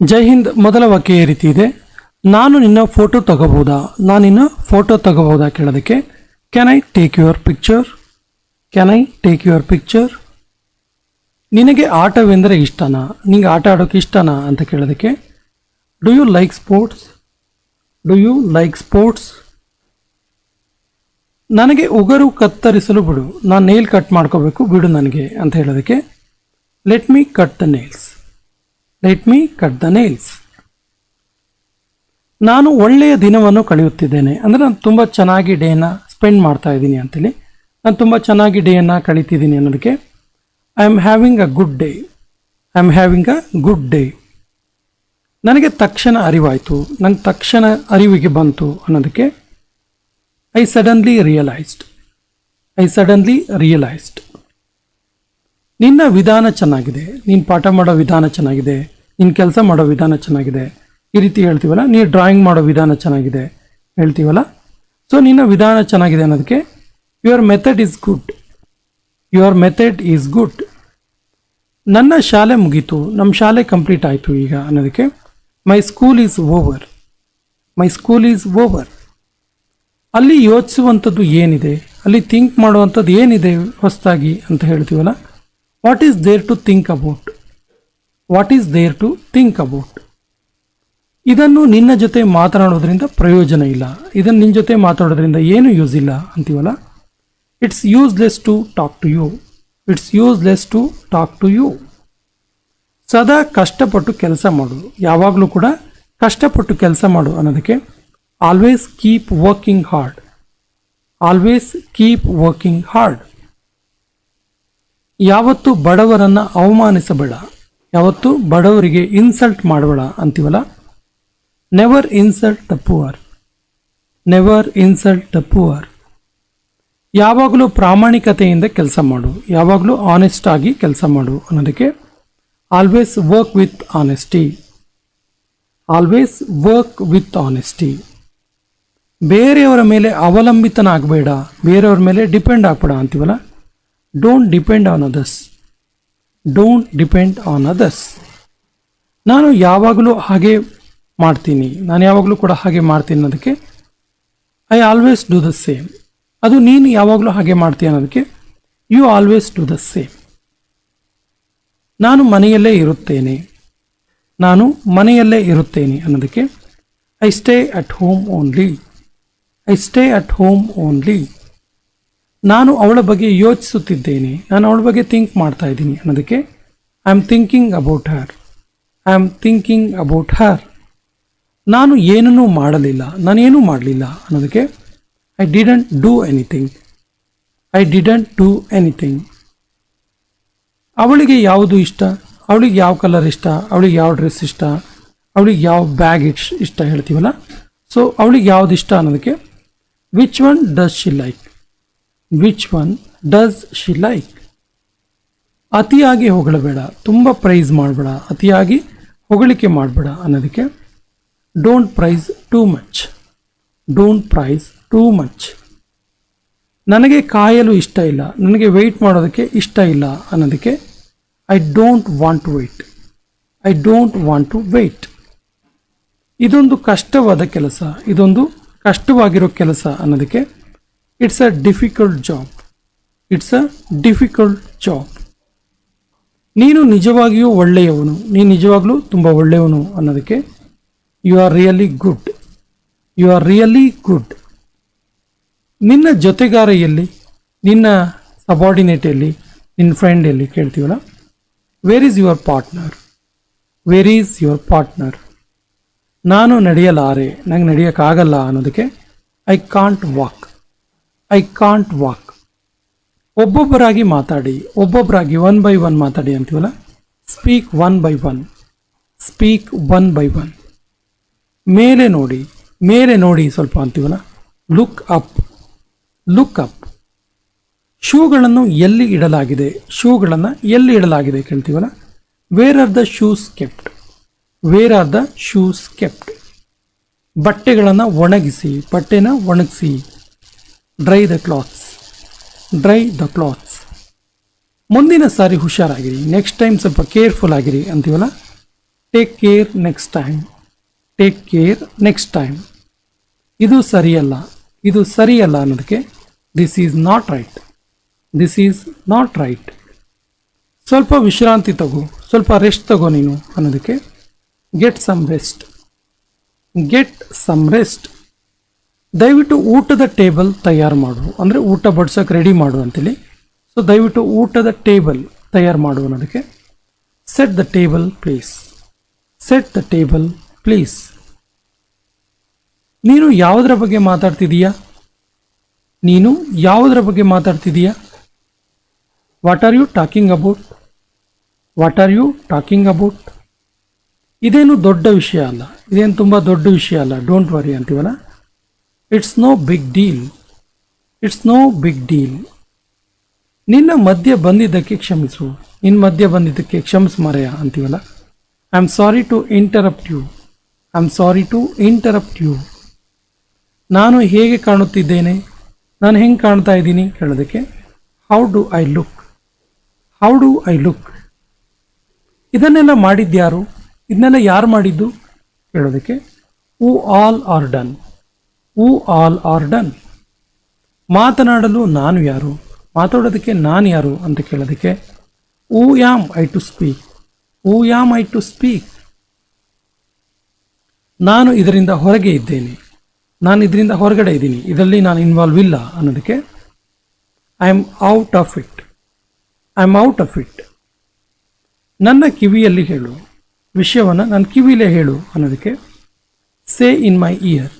ಜೈ ಹಿಂದ್ ಮೊದಲ ವಾಕ್ಯ ಈ ರೀತಿ ಇದೆ. ನಾನು ನಿನ್ನ ಫೋಟೋ ತಗೋಬಹುದಾ? ನಾನು ನಿನ್ನ ಫೋಟೋ ತಗೋಬಹುದಾ ಕೇಳೋದಕ್ಕೆ can I take your picture? Can I take your picture? ನಿನಗೆ ಆಟವೆಂದರೆ ಇಷ್ಟನಾ? ನಿನಗೆ ಆಟ ಆಡೋಕೆ ಇಷ್ಟನಾ ಅಂತ ಕೇಳೋದಕ್ಕೆ do you like sports? Do you like sports? ನನಗೆ ಉಗುರು ಕತ್ತರಿಸಲು ಬಿಡು, ನಾನು ನೇಲ್ ಕಟ್ ಮಾಡ್ಕೋಬೇಕು, ಬಿಡು ನನಗೆ ಅಂತ ಹೇಳೋದಕ್ಕೆ let me cut the nails. Let me cut the nails. ನಾನು ಒಳ್ಳೆಯ ದಿನವನ್ನು ಕಳೆಯುತ್ತಿದ್ದೇನೆ ಅಂದರೆ ನಾನು ತುಂಬ ಚೆನ್ನಾಗಿ ಡೇನ ಸ್ಪೆಂಡ್ ಮಾಡ್ತಾ ಇದ್ದೀನಿ ಅಂತೇಳಿ, ನಾನು ತುಂಬ ಚೆನ್ನಾಗಿ ಡೇಯನ್ನು ಕಳೀತಿದ್ದೀನಿ ಅನ್ನೋದಕ್ಕೆ I am having a good day. I am having a good day. ನನಗೆ ತಕ್ಷಣ ಅರಿವಾಯಿತು, ನಂಗೆ ತಕ್ಷಣ ಅರಿವಿಗೆ ಬಂತು ಅನ್ನೋದಕ್ಕೆ I suddenly realised. I suddenly realised. ನಿನ್ನ ವಿಧಾನ ಚೆನ್ನಾಗಿದೆ, ನೀನು ಪಾಠ ಮಾಡೋ ವಿಧಾನ ಚೆನ್ನಾಗಿದೆ, ನೀನು ಕೆಲಸ ಮಾಡೋ ವಿಧಾನ ಚೆನ್ನಾಗಿದೆ, ಈ ರೀತಿ ಹೇಳ್ತೀವಲ್ಲ. ನೀನು ಡ್ರಾಯಿಂಗ್ ಮಾಡೋ ವಿಧಾನ ಚೆನ್ನಾಗಿದೆ ಹೇಳ್ತೀವಲ್ಲ. ಸೊ ನಿನ್ನ ವಿಧಾನ ಚೆನ್ನಾಗಿದೆ ಅನ್ನೋದಕ್ಕೆ your method is good. Your method is good. ನನ್ನ ಶಾಲೆ ಮುಗೀತು, ನಮ್ಮ ಶಾಲೆ ಕಂಪ್ಲೀಟ್ ಆಯಿತು ಈಗ ಅನ್ನೋದಕ್ಕೆ my school is over. My school is over. ಅಲ್ಲಿ ಯೋಚಿಸುವಂಥದ್ದು ಏನಿದೆ, ಅಲ್ಲಿ ಥಿಂಕ್ ಮಾಡುವಂಥದ್ದು ಏನಿದೆ ಹೊಸದಾಗಿ ಅಂತ ಹೇಳ್ತೀವಲ್ಲ. What is there to think about? What is there to think about? ಇದನ್ನು ನಿನ್ನ ಜೊತೆ ಮಾತನಾಡೋದ್ರಿಂದ ಪ್ರಯೋಜನ ಇಲ್ಲ, ಇದನ್ನು ನಿನ್ನ ಜೊತೆ ಮಾತಾಡೋದ್ರಿಂದ ಏನು ಯೂಸ್ ಇಲ್ಲ ಅಂತೀವಲ್ಲ. It's useless to talk to you. It's useless to talk to you. ಸದಾ ಕಷ್ಟಪಟ್ಟು ಕೆಲಸ ಮಾಡು, ಯಾವಾಗಲೂ ಕೂಡ ಕಷ್ಟಪಟ್ಟು ಕೆಲಸ ಮಾಡು ಅನ್ನೋದಕ್ಕೆ always keep working hard. Always keep working hard. ಯಾವತ್ತು ಬಡವರನ್ನು ಅವಮಾನಿಸಬೇಡ, ಯಾವತ್ತು ಬಡವರಿಗೆ ಇನ್ಸಲ್ಟ್ ಮಾಡಬೇಡ ಅಂತೀವಲ್ಲ. Never insult the poor. Never insult the poor. ಯಾವಾಗಲೂ ಪ್ರಾಮಾಣಿಕತೆಯಿಂದ ಕೆಲಸ ಮಾಡು, ಯಾವಾಗಲೂ ಆನೆಸ್ಟ್ ಆಗಿ ಕೆಲಸ ಮಾಡು ಅನ್ನೋದಕ್ಕೆ always work with honesty. Always work with honesty. ಬೇರೆಯವರ ಮೇಲೆ ಅವಲಂಬಿತನಾಗಬೇಡ, ಬೇರೆಯವರ ಮೇಲೆ ಡಿಪೆಂಡ್ ಆಗಬೇಡ ಅಂತೀವಲ್ಲ. Don't depend on others. Don't depend on others. ನಾನು ಯಾವಾಗಲೂ ಹಾಗೆ ಮಾಡ್ತೀನಿ, ನಾನು ಯಾವಾಗಲೂ ಕೂಡ ಹಾಗೆ ಮಾಡ್ತೀನಿ ಅನ್ನೋದಕ್ಕೆ I always do the same. ಅದು ನೀನು ಯಾವಾಗಲೂ ಹಾಗೆ ಮಾಡ್ತೀಯ ಅನ್ನೋದಕ್ಕೆ you always do the same. ನಾನು ಮನೆಯಲ್ಲೇ ಇರುತ್ತೇನೆ, ನಾನು ಮನೆಯಲ್ಲೇ ಇರುತ್ತೇನೆ ಅನ್ನೋದಕ್ಕೆ I stay at home only. I stay at home only. ನಾನು ಅವಳ ಬಗ್ಗೆ ಯೋಚಿಸುತ್ತಿದ್ದೇನೆ, ನಾನು ಅವಳ ಬಗ್ಗೆ ಥಿಂಕ್ ಮಾಡ್ತಾ ಇದ್ದೀನಿ ಅನ್ನೋದಕ್ಕೆ I am thinking about her. I am thinking about her. ನಾನು ಏನನ್ನೂ ಮಾಡಲಿಲ್ಲ, ನಾನೇನೂ ಮಾಡಲಿಲ್ಲ ಅನ್ನೋದಕ್ಕೆ I didn't do anything. I didn't do anything. ಅವಳಿಗೆ ಯಾವುದು ಇಷ್ಟ, ಅವಳಿಗೆ ಯಾವ ಕಲರ್ ಇಷ್ಟ, ಅವಳಿಗೆ ಯಾವ ಡ್ರೆಸ್ ಇಷ್ಟ, ಅವಳಿಗೆ ಯಾವ ಬ್ಯಾಗ್ ಇಷ್ಟ ಹೇಳ್ತೀವಲ್ಲ. ಸೊ ಅವಳಿಗೆ ಯಾವುದು ಇಷ್ಟ ಅನ್ನೋದಕ್ಕೆ which one does she like. Which one does she like. ಅತಿಯಾಗಿ ಹೊಗಳಬೇಡ, ತುಂಬ ಪ್ರೈಸ್ ಮಾಡಬೇಡ, ಅತಿಯಾಗಿ ಹೊಗಳಿಕೆ ಮಾಡಬೇಡ ಅನ್ನೋದಕ್ಕೆ don't praise too much. Don't praise too much. ನನಗೆ ಕಾಯಲು ಇಷ್ಟ ಇಲ್ಲ, ನನಗೆ ವೆಯ್ಟ್ ಮಾಡೋದಕ್ಕೆ ಇಷ್ಟ ಇಲ್ಲ ಅನ್ನೋದಕ್ಕೆ I don't want to wait. I don't want to wait. ಇದೊಂದು ಕಷ್ಟವಾದ ಕೆಲಸ, ಇದೊಂದು ಕಷ್ಟವಾಗಿರೋ ಕೆಲಸ ಅನ್ನೋದಕ್ಕೆ it's a difficult job. It's a difficult job. ನೀನು ನಿಜವಾಗಿಯೂ ಒಳ್ಳೆಯವನು, ನೀನು ನಿಜವಾಗ್ಲೂ ತುಂಬ ಒಳ್ಳೆಯವನು ಅನ್ನೋದಕ್ಕೆ you are really good. You are really good. ನಿನ್ನ ಜೊತೆಗಾರ ಎಲ್ಲಿ, ನಿನ್ನ ಸಬಾರ್ಡಿನೇಟ್ ಎಲ್ಲಿ, ನಿನ್ನ ಫ್ರೆಂಡ್ ಎಲ್ಲಿ ಕೇಳ್ತೀವಲ್ಲ. Where is your partner. Where is your partner. ನಾನು ನಡೆಯಲಾರೆ, ನಂಗೆ ನಡೆಯೋಕ್ಕಾಗಲ್ಲ ಅನ್ನೋದಕ್ಕೆ I can't walk. I can't walk. ಒಬ್ಬೊಬ್ಬರಾಗಿ ಮಾತಾಡಿ, ಒಬ್ಬೊಬ್ಬರಾಗಿ ಒನ್ ಬೈ ಒನ್ ಮಾತಾಡಿ ಅಂತೀವಲ್ಲ. Speak one by one. Speak one by one. ಮೇಲೆ ನೋಡಿ, ಮೇಲೆ ನೋಡಿ ಸ್ವಲ್ಪ ಅಂತೀವಲ್ಲ. Look up. Look up. ಶೂಗಳನ್ನು ಎಲ್ಲಿ ಇಡಲಾಗಿದೆ, ಶೂಗಳನ್ನು ಎಲ್ಲಿ ಇಡಲಾಗಿದೆ ಕೇಳ್ತೀವಲ್ಲ. Where are the shoes kept. Where are the shoes kept. ಬಟ್ಟೆಗಳನ್ನು ಒಣಗಿಸಿ, ಬಟ್ಟೆನ ಒಣಗಿಸಿ. Dry the clothes. Dry the clothes. ಮುಂದಿನ ಸಾರಿ ಹುಷಾರಾಗಿರಿ, ನೆಕ್ಸ್ಟ್ ಟೈಮ್ ಸ್ವಲ್ಪ ಕೇರ್ಫುಲ್ ಆಗಿರಿ ಅಂತೀವಲ್ಲ. Take care next time, take care next time. ಇದು ಸರಿಯಲ್ಲ, ಇದು ಸರಿಯಲ್ಲ ಅನ್ನೋದಕ್ಕೆ this is not right, this is not right. ಸ್ವಲ್ಪ ವಿಶ್ರಾಂತಿ ತಗೋ, ಸ್ವಲ್ಪ ರೆಸ್ಟ್ ತಗೋ ನೀನು ಅನ್ನೋದಕ್ಕೆ get some rest, get some rest. ದಯವಿಟ್ಟು ಊಟದ ಟೇಬಲ್ ತಯಾರು ಮಾಡು, ಅಂದರೆ ಊಟ ಬಡ್ಸೋಕೆ ರೆಡಿ ಮಾಡು ಅಂತೇಳಿ. ಸೊ ದಯವಿಟ್ಟು ಊಟದ ಟೇಬಲ್ ತಯಾರು ಮಾಡು ಅನ್ನೋದಕ್ಕೆ set the table please, set the table please. ನೀನು ಯಾವುದರ ಬಗ್ಗೆ ಮಾತಾಡ್ತಿದೀಯಾ, ನೀನು ಯಾವುದರ ಬಗ್ಗೆ ಮಾತಾಡ್ತಿದೀಯಾ? What are you talking about, what are you talking about. ಇದೇನು ದೊಡ್ಡ ವಿಷಯ ಅಲ್ಲ, ಇದೇನು ತುಂಬ ದೊಡ್ಡ ವಿಷಯ ಅಲ್ಲ, ಡೋಂಟ್ ವರಿ ಅಂತೀವಲ್ಲ. It's no big deal, it's no big deal. ನಿನ್ನ ಮಧ್ಯೆ ಬಂದಿದ್ದಕ್ಕೆ ಕ್ಷಮಿಸು, ನಿನ್ನ ಮಧ್ಯೆ ಬಂದಿದ್ದಕ್ಕೆ ಕ್ಷಮಿಸು ಮಾರಾಯ ಅಂತೀವಲ್ಲ. I am sorry to interrupt you, I am sorry to interrupt you. ನಾನು ಹೇಗೆ ಕಾಣುತ್ತಿದ್ದೇನೆ, ನಾನು ಹೆಂಗೆ ಕಾಣ್ತಾ ಇದ್ದೀನಿ ಹೇಳೋದಕ್ಕೆ how do I look, how do I look. ಇದನ್ನೆಲ್ಲ ಮಾಡಿದ್ಯಾರು, ಇದನ್ನೆಲ್ಲ ಯಾರು ಮಾಡಿದ್ದು ಹೇಳೋದಕ್ಕೆ who all are done, who all are done. ಮಾತನಾಡಲು ನಾನು ಯಾರು, ಮಾತಾಡೋದಕ್ಕೆ ನಾನು ಯಾರು ಅಂತ ಕೇಳೋದಕ್ಕೆ who am I to speak, who am I to speak. ನಾನು ಇದರಿಂದ ಹೊರಗೆ ಇದ್ದೇನೆ, ನಾನು ಇದರಿಂದ ಹೊರಗಡೆ ಇದ್ದೀನಿ, ಇದರಲ್ಲಿ ನಾನು ಇನ್ವಾಲ್ವ್ ಇಲ್ಲ ಅನ್ನೋದಕ್ಕೆ I am out of it, I am out of it. ನನ್ನ ಕಿವಿಯಲ್ಲಿ ಹೇಳು, ವಿಷಯವನ್ನು ನನ್ನ ಕಿವಿಲೇ ಹೇಳು ಅನ್ನೋದಕ್ಕೆ ಸೇ ಇನ್ ಮೈ ಇಯರ್,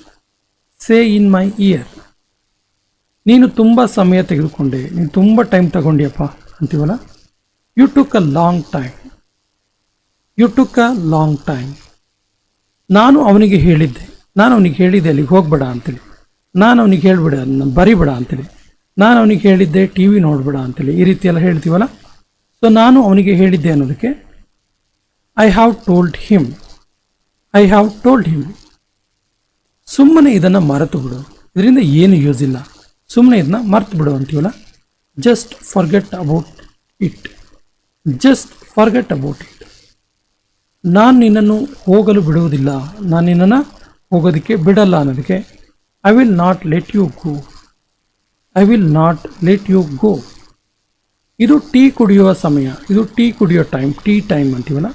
ಸೇ ಇನ್ ಮೈ ಇಯರ್. ನೀನು ತುಂಬ ಸಮಯ ತೆಗೆದುಕೊಂಡೆ, ನೀನು ತುಂಬ ಟೈಮ್ ತಗೊಂಡ್ಯಪ್ಪ ಅಂತೀವಲ್ಲ. You took a long time, you took a long time. ನಾನು ಅವನಿಗೆ ಹೇಳಿದ್ದೆ, ನಾನು ಅವನಿಗೆ ಹೇಳಿದ್ದೆ ಅಲ್ಲಿಗೆ ಹೋಗ್ಬೇಡ ಅಂತೇಳಿ, ನಾನು ಅವನಿಗೆ ಹೇಳ್ಬೇಡ ಬರಿಬೇಡ ಅಂತೇಳಿ, ನಾನು ಅವನಿಗೆ ಹೇಳಿದ್ದೆ ಟಿ ವಿ ನೋಡಬೇಡ ಅಂತೇಳಿ, ಈ ರೀತಿ ಎಲ್ಲ ಹೇಳ್ತೀವಲ್ಲ. ಸೊ ನಾನು ಅವನಿಗೆ ಹೇಳಿದ್ದೆ ಅನ್ನೋದಕ್ಕೆ I have told him, I have told him. ಸುಮ್ಮನೆ ಇದನ್ನು ಮರೆತು ಬಿಡು, ಇದರಿಂದ ಏನು ಯೂಸ್ ಇಲ್ಲ, ಸುಮ್ಮನೆ ಇದನ್ನ ಮರೆತು ಬಿಡು ಅಂತೀವಲ್ಲ. Just forget about it, just forget about it. ನಾನು ನಿನ್ನನ್ನು ಹೋಗಲು ಬಿಡುವುದಿಲ್ಲ, ನಾನು ನಿನ್ನನ್ನು ಹೋಗೋದಕ್ಕೆ ಬಿಡಲ್ಲ ಅನ್ನೋದಕ್ಕೆ I will not let you go, I will not let you go. ಇದು ಟೀ ಕುಡಿಯುವ ಸಮಯ, ಇದು ಟೀ ಕುಡಿಯೋ ಟೈಮ್, ಟೀ ಟೈಮ್ ಅಂತೀವಲ್ಲ.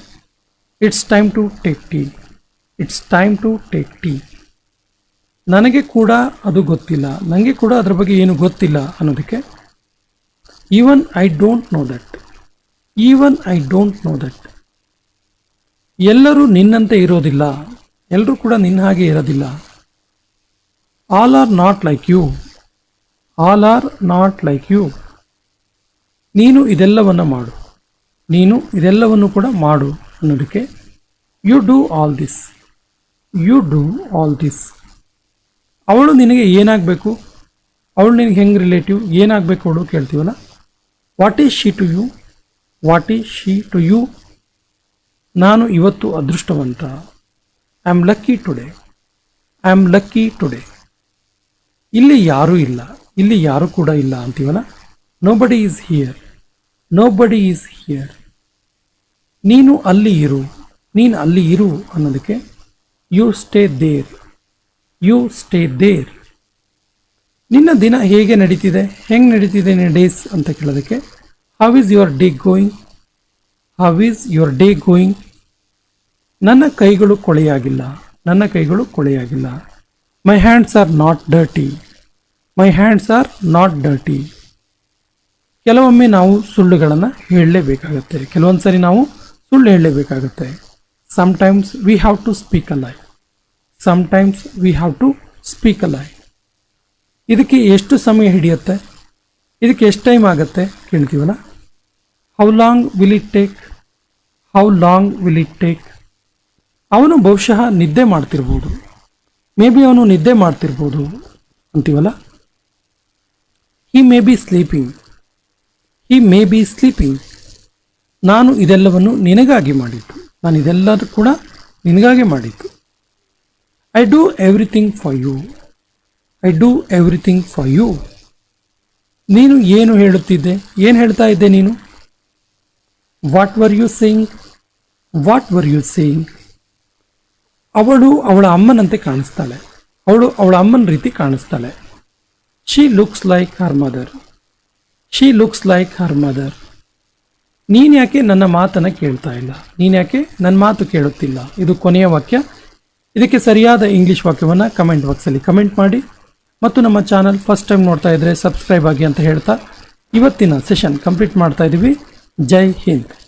It's time to take tea, it's time to take tea. ನನಗೆ ಕೂಡ ಅದು ಗೊತ್ತಿಲ್ಲ, ನನಗೆ ಕೂಡ ಅದ್ರ ಬಗ್ಗೆ ಏನು ಗೊತ್ತಿಲ್ಲ ಅನ್ನೋದಕ್ಕೆ even I don't know that, even I don't know that. ಎಲ್ಲರೂ ನಿನ್ನಂತೆ ಇರೋದಿಲ್ಲ, ಎಲ್ಲರೂ ಕೂಡ ನಿನ್ನ ಹಾಗೆ ಇರೋದಿಲ್ಲ. All are not like you, all are not like you. ನೀನು ಇದೆಲ್ಲವನ್ನು ಮಾಡು, ನೀನು ಇದೆಲ್ಲವನ್ನು ಕೂಡ ಮಾಡು ಅನ್ನೋದಕ್ಕೆ you do all this, you do all this. ಅವಳು ನಿನಗೆ ಏನಾಗಬೇಕು, ಅವಳು ನಿನಗೆ ಹೆಂಗೆ ರಿಲೇಟಿವ್, ಏನಾಗಬೇಕು ಅವಳು ಕೇಳ್ತೀವಲ್ಲ. What is she to you, what is she to you. ನಾನು ಇವತ್ತು ಅದೃಷ್ಟವಂತ, I am lucky today, I am lucky today. ಇಲ್ಲಿ ಯಾರೂ ಇಲ್ಲ, ಇಲ್ಲಿ ಯಾರೂ ಕೂಡ ಇಲ್ಲ ಅಂತೀವಲ್ಲ. Nobody is here, nobody is here. ನೀನು ಅಲ್ಲಿ ಇರು, ನೀನು ಅಲ್ಲಿ ಇರು ಅನ್ನೋದಕ್ಕೆ you stay there, you stay there. ನಿನ್ನ ದಿನ ಹೇಗೆ ನಡೀತಿದೆ, ಹೆಂಗೆ ನಡೀತಿದೆ ನಿನ್ನ ಡೇಸ್ ಅಂತ ಕೇಳೋದಕ್ಕೆ how is your day going, how is your day going. ನನ್ನ ಕೈಗಳು ಕೊಳೆಯಾಗಿಲ್ಲ, ನನ್ನ ಕೈಗಳು ಕೊಳೆಯಾಗಿಲ್ಲ. My hands are not dirty, my hands are not dirty. ಕೆಲವೊಮ್ಮೆ ನಾವು ಸುಳ್ಳುಗಳನ್ನು ಹೇಳಲೇಬೇಕಾಗತ್ತೆ, ಕೆಲವೊಂದು ಸರಿ ನಾವು ಸುಳ್ಳು ಹೇಳಲೇಬೇಕಾಗತ್ತೆ. Sometimes we have to speak a lie, sometimes we have to speak a lie. ಇದಕ್ಕೆ ಎಷ್ಟು ಸಮಯ ಹಿಡಿಯುತ್ತೆ, ಇದಕ್ಕೆ ಎಷ್ಟು ಟೈಮ್ ಆಗುತ್ತೆ ಕೇಳ್ತೀವಲ್ಲ. How long will it take, how long will it take. ಅವನು ಬಹುಶಃ ನಿದ್ದೆ ಮಾಡ್ತಿರ್ಬೋದು, ಮೇ ಬಿ ಅವನು ನಿದ್ದೆ ಮಾಡ್ತಿರ್ಬೋದು ಅಂತೀವಲ್ಲ. He may be sleeping, he may be sleeping. ನಾನು ಇದೆಲ್ಲವನ್ನು ನಿನಗಾಗಿ ಮಾಡಿದ್ದು, ನಾನು ಇದೆಲ್ಲರೂ ಕೂಡ ನಿನಗಾಗಿ ಮಾಡಿದ್ದು. I do everything for you, I do everything for you. ನೀನು ಏನು ಹೇಳುತ್ತಿದ್ದೆ, ಏನು ಹೇಳ್ತಾ ಇದ್ದೆ ನೀನು? What were you saying, what were you saying? ಅವಳು ಅವಳ ಅಮ್ಮನಂತೆ ಕಾಣಿಸ್ತಾಳೆ. ಅವಳು ಅವಳ ಅಮ್ಮನ ರೀತಿ ಕಾಣಿಸ್ತಾಳೆ. She looks like her mother. She looks like her mother. ನೀನು ಯಾಕೆ ನನ್ನ ಮಾತನ್ನು ಕೇಳ್ತಾ ಇಲ್ಲ? ನೀನು ಯಾಕೆ ನನ್ನ ಮಾತು ಕೇಳುತ್ತಿಲ್ಲ? ಇದು ಕೊನೆಯ ವಾಕ್ಯ. ಇದಕ್ಕೆ ಸರಿಯಾದ ಇಂಗ್ಲೀಷ್ ವಾಕ್ಯವನ್ನು ಕಮೆಂಟ್ ಬಾಕ್ಸಲ್ಲಿ ಕಮೆಂಟ್ ಮಾಡಿ. ಮತ್ತು ನಮ್ಮ ಚಾನಲ್ ಫಸ್ಟ್ ಟೈಮ್ ನೋಡ್ತಾ ಇದ್ದರೆ ಸಬ್ಸ್ಕ್ರೈಬ್ ಆಗಿ ಅಂತ ಹೇಳ್ತಾ ಇವತ್ತಿನ ಸೆಷನ್ ಕಂಪ್ಲೀಟ್ ಮಾಡ್ತಾ ಇದ್ದೀವಿ. ಜೈ ಹಿಂದ್.